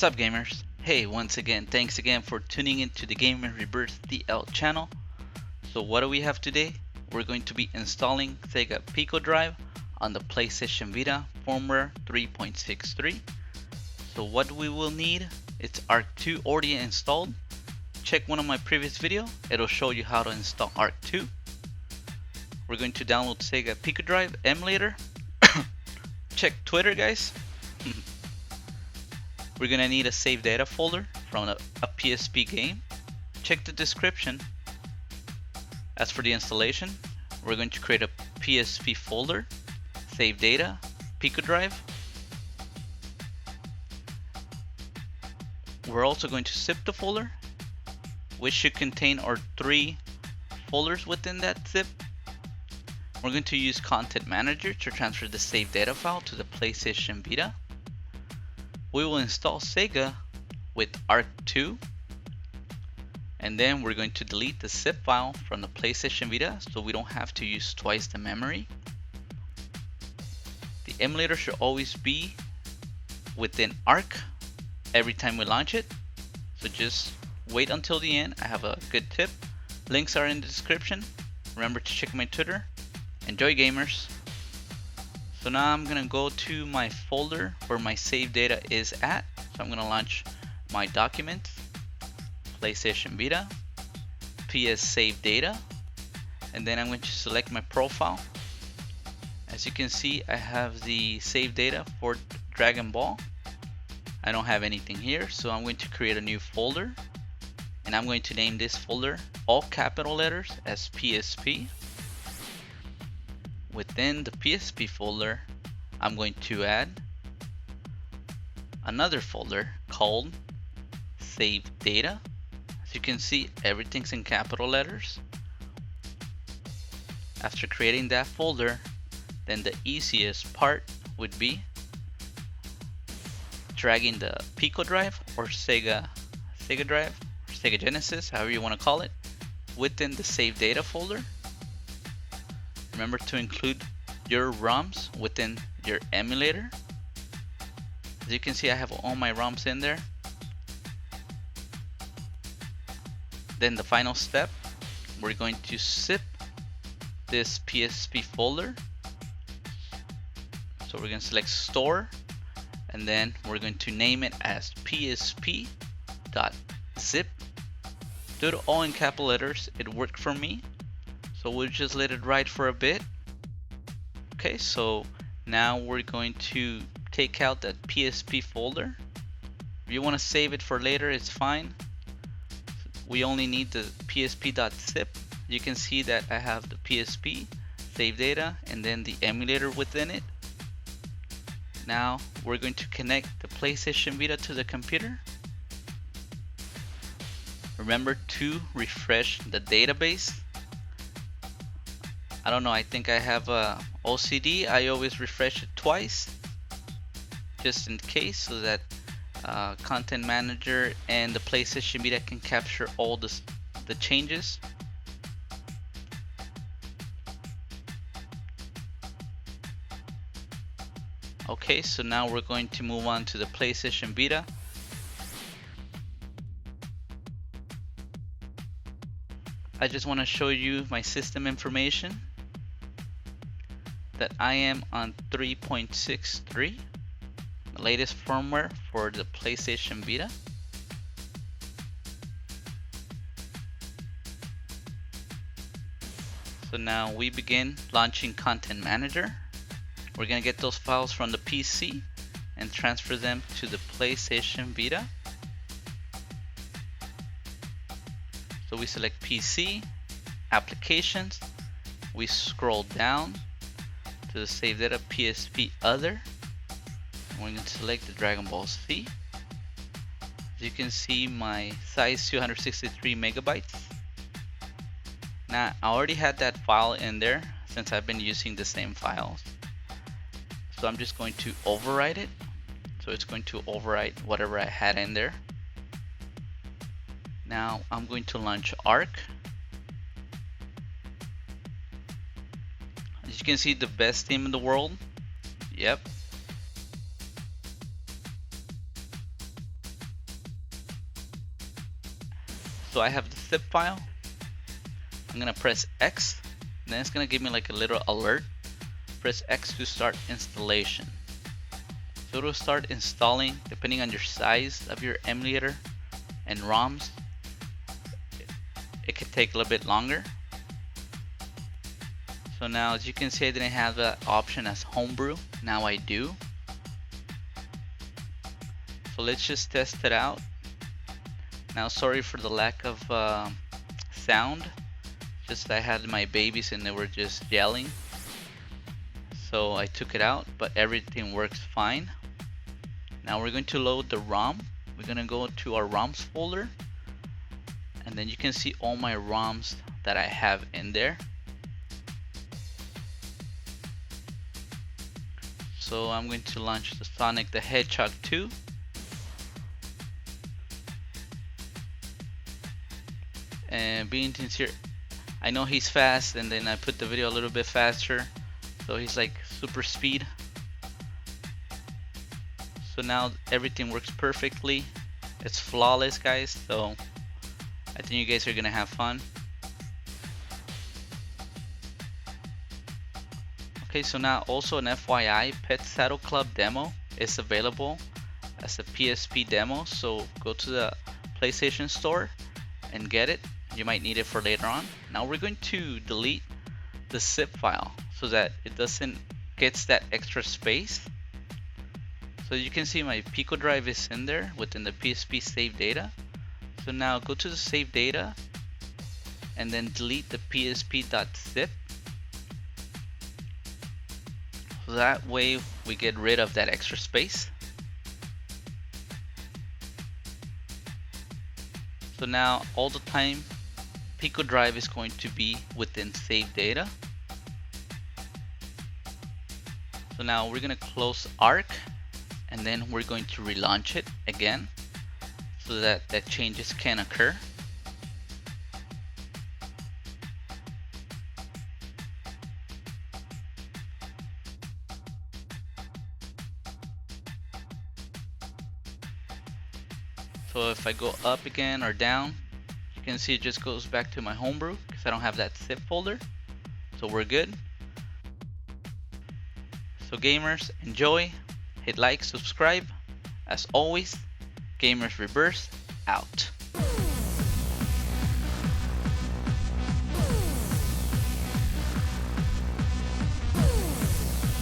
What's up, gamers? Hey, once again, thanks again for tuning into the Gaming Rebirth DL channel. So what do we have today? We're going to be installing SEGA PicoDrive on the PlayStation Vita firmware 3.63. So what we will need, it's ARK-2 already installed. Check one of my previous video, it'll show you how to install ARK-2. We're going to download SEGA PicoDrive Emulator. Check Twitter, guys. We're gonna need a SAVEDATA folder from a PSP game. Check the description. As for the installation, we're going to create a PSP folder, SAVEDATA, PicoDrive. We're also going to zip the folder, which should contain our 3 folders within that zip. We're going to use Content Manager to transfer the SAVEDATA file to the PlayStation Vita. We will install SEGA with ARK-2, and then we're going to delete the zip file from the PlayStation Vita so we don't have to use twice the memory. The emulator should always be within ARK every time we launch it, so just wait until the end. I have a good tip. Links are in the description. Remember to check my Twitter. Enjoy, gamers. So now I'm gonna go to my folder where my SAVEDATA is at. So I'm gonna launch my documents, PlayStation Vita, PS SAVEDATA, and then I'm going to select my profile. As you can see, I have the SAVEDATA for Dragon Ball. I don't have anything here, so I'm going to create a new folder, and I'm going to name this folder all capital letters as PSP. Within the PSP folder, I'm going to add another folder called SAVEDATA. As you can see, everything's in capital letters. After creating that folder, then the easiest part would be dragging the PicoDrive or SEGA Drive, or SEGA Genesis, however you want to call it, within the SAVEDATA folder. Remember to include your ROMs within your emulator. As you can see, I have all my ROMs in there. Then the final step, we're going to zip this PSP folder. So we're going to select store, and then we're going to name it as psp.zip. Do it all in capital letters. It worked for me. So we'll just let it ride for a bit. Okay, so now we're going to take out that PSP folder. If you want to save it for later, it's fine. We only need the psp.zip. You can see that I have the PSP, SAVEDATA, and then the emulator within it. Now we're going to connect the PlayStation Vita to the computer. Remember to refresh the database. I don't know, I think I have a OCD. I always refresh it twice, just in case, so that Content Manager and the PlayStation Vita can capture all the changes. Okay, so now we're going to move on to the PlayStation Vita. I just want to show you my system information, that I am on 3.63, the latest firmware for the PlayStation Vita. So now we begin launching Content Manager. We're gonna get those files from the PC and transfer them to the PlayStation Vita. So we select PC, Applications, we scroll down to the SAVEDATA PSP Other, and we're going to select the Dragon Ball Z. As you can see, my size 263 megabytes. Now I already had that file in there since I've been using the same files. So I'm just going to overwrite it. So it's going to overwrite whatever I had in there. Now I'm going to launch ARK. As you can see, the best theme in the world. Yep. So I have the zip file. I'm gonna press X, and then it's gonna give me like a little alert. Press X to start installation. So it'll start installing depending on your size of your emulator and ROMs. It could take a little bit longer. So now, as you can see, I didn't have that option as homebrew. Now I do. So let's just test it out. Now, sorry for the lack of sound. Just I had my babies and they were just yelling. So I took it out, but everything works fine. Now we're going to load the ROM. We're going to go to our ROMs folder. And then you can see all my ROMs that I have in there. So I'm going to launch the Sonic the Hedgehog 2. And being sincere, I know he's fast, and then I put the video a little bit faster. So he's like super speed. So now everything works perfectly. It's flawless, guys. So I think you guys are gonna have fun. Okay, so now also an FYI, Pet Saddle Club demo is available as a PSP demo. So go to the PlayStation Store and get it. You might need it for later on. Now we're going to delete the zip file so that it doesn't get that extra space. So you can see my PicoDrive is in there within the PSP save data. So now go to the save data and then delete the psp.zip. So that way we get rid of that extra space. So now all the time PicoDrive is going to be within save data. So now we're going to close ARK, and then we're going to relaunch it again so that changes can occur. So if I go up again or down, you can see it just goes back to my homebrew because I don't have that zip folder. So we're good. So gamers, enjoy, hit like, subscribe. As always, Gamers Reverse out.